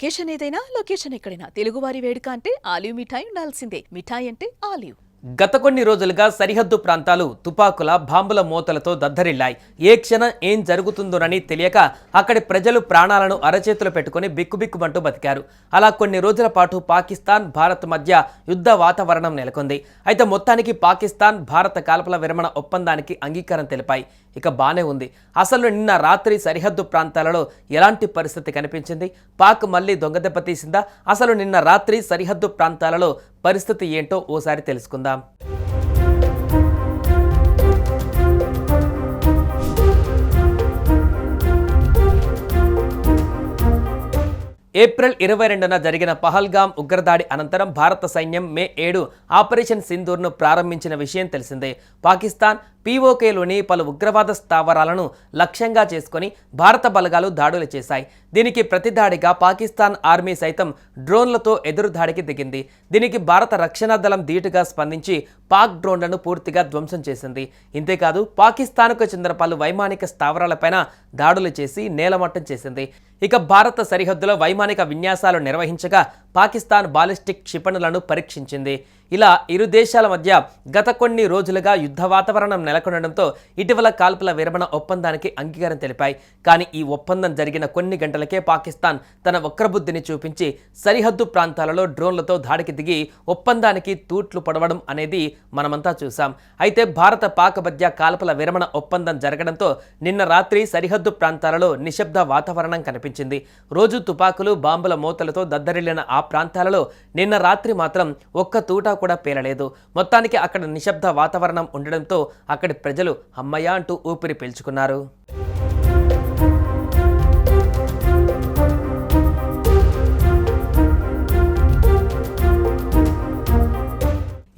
Occasion ఏదైనా location ఎక్కడైనా తెలుగువారి వేడుక అంటే ఆలివ్ మిఠాయి ఉండాల్సిందే. మిఠాయి అంటే ఆలివ్. గత కొన్ని రోజులుగా సరిహద్దు ప్రాంతాలు తుపాకుల బాంబుల మోతలతో దద్దరిల్లాయి. ఏ క్షణం ఏం జరుగుతుందోనని తెలియక అక్కడి ప్రజలు ప్రాణాలను అరచేతులు పెట్టుకుని బిక్కుబిక్కుమంటూ బతికారు. అలా కొన్ని రోజుల పాటు పాకిస్తాన్ భారత్ మధ్య యుద్ధ వాతావరణం నెలకొంది. అయితే మొత్తానికి పాకిస్తాన్ భారత కాల్పుల విరమణ ఒప్పందానికి అంగీకారం తెలిపాయి. ఇక బానే ఉంది. అసలు నిన్న రాత్రి సరిహద్దు ప్రాంతాలలో ఎలాంటి పరిస్థితి కనిపించింది? పాక్ మళ్ళీ దొంగదెబ్బ తీసిందా? అసలు నిన్న రాత్రి సరిహద్దు ప్రాంతాలలో పరిస్థితి ఏంటో ఓసారి తెలుసుకుందాం. ఏప్రిల్ 22న జరిగిన పహల్గామ్ ఉగ్రదాడి అనంతరం భారత సైన్యం మే 7 ఆపరేషన్ సింధూర్ను ప్రారంభించిన విషయం తెలిసిందే. పాకిస్తాన్ పీఓకేలోని పలు ఉగ్రవాద స్థావరాలను లక్ష్యంగా చేసుకుని భారత బలగాలు దాడులు చేశాయి. దీనికి ప్రతిదాడిగా పాకిస్తాన్ ఆర్మీ సైతం డ్రోన్లతో ఎదురుదాడికి దిగింది. దీనికి భారత రక్షణ దళం ధీటుగా స్పందించి పాక్ డ్రోన్లను పూర్తిగా ధ్వంసం చేసింది. ఇంతేకాదు పాకిస్తాన్కు చెందిన పలు వైమానిక స్థావరాలపైన దాడులు చేసి నేలమట్టం చేసింది. ఇక భారత సరిహద్దులో వైమానిక విన్యాసాలు నిర్వహించగా పాకిస్తాన్ బాలిస్టిక్ క్షిపణులను పరీక్షించింది. ఇలా ఇరు దేశాల మధ్య గత కొన్ని రోజులుగా యుద్ధ వాతావరణం నెలకొనడంతో ఇటీవల కాల్పుల విరమణ ఒప్పందానికి అంగీకారం తెలిపాయి. కానీ ఈ ఒప్పందం జరిగిన కొన్ని గంటలకే పాకిస్తాన్ తన వక్రబుద్ధిని చూపించి సరిహద్దు ప్రాంతాలలో డ్రోన్లతో దాడికి దిగి ఒప్పందానికి తూట్లు పడవడం అనేది మనమంతా చూసాం. అయితే భారత పాక్ మధ్య కాల్పుల విరమణ ఒప్పందం జరగడంతో నిన్న రాత్రి సరిహద్దు ప్రాంతాలలో నిశ్శబ్ద వాతావరణం కనిపించింది. రోజు తుపాకులు బాంబుల మోతలతో దద్దరిల్లిన ఆ ప్రాంతాలలో నిన్న రాత్రి మాత్రం ఒక్క తూటా కూడా పేలలేదు. మొత్తానికి అక్కడ నిశ్శబ్ద వాతావరణం ఉండడంతో అక్కడి ప్రజలు అమ్మయ్య అంటూ ఊపిరి పీల్చుకున్నారు.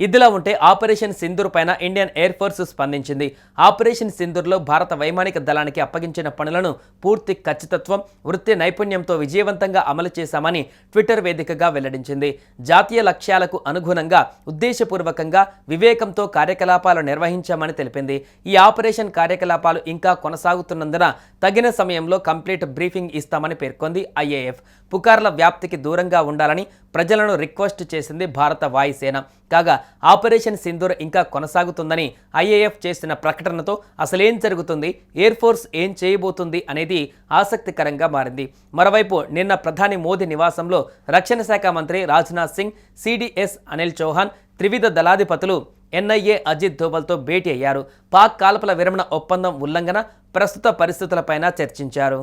ఇదిలా ఉంటే ఆపరేషన్ సింధూర్ పైన ఇండియన్ ఎయిర్ ఫోర్స్ స్పందించింది. ఆపరేషన్ సింధూర్లో భారత వైమానిక దళానికి అప్పగించిన పనులను పూర్తి ఖచ్చితత్వం, వృత్తి నైపుణ్యంతో విజయవంతంగా అమలు చేశామని ట్విట్టర్ వేదికగా వెల్లడించింది. జాతీయ లక్ష్యాలకు అనుగుణంగా ఉద్దేశపూర్వకంగా వివేకంతో కార్యకలాపాలు నిర్వహించామని తెలిపింది. ఈ ఆపరేషన్ కార్యకలాపాలు ఇంకా కొనసాగుతున్నందున తగిన సమయంలో కంప్లీట్ బ్రీఫింగ్ ఇస్తామని పేర్కొంది ఐఏఎఫ్. పుకార్ల వ్యాప్తికి దూరంగా ఉండాలని ప్రజలను రిక్వెస్ట్ చేసింది భారత వాయుసేన. కాగా ఆపరేషన్ సింధూర్ ఇంకా కొనసాగుతుందని ఐఏఎఫ్ చేసిన ప్రకటనతో అసలేం జరుగుతుంది, ఎయిర్ ఫోర్స్ ఏం చేయబోతుంది అనేది ఆసక్తికరంగా మారింది. మరోవైపు నిన్న ప్రధాని మోదీ నివాసంలో రక్షణ శాఖ మంత్రి రాజ్నాథ్ సింగ్, సిడిఎస్ అనిల్ చౌహాన్, త్రివిధ దళాధిపతులు ఎన్ఐఏ అజిత్ దోవల్తో భేటీ అయ్యారు. పాక్ కాల్పుల విరమణ ఒప్పందం ఉల్లంఘన, ప్రస్తుత పరిస్థితులపైన చర్చించారు.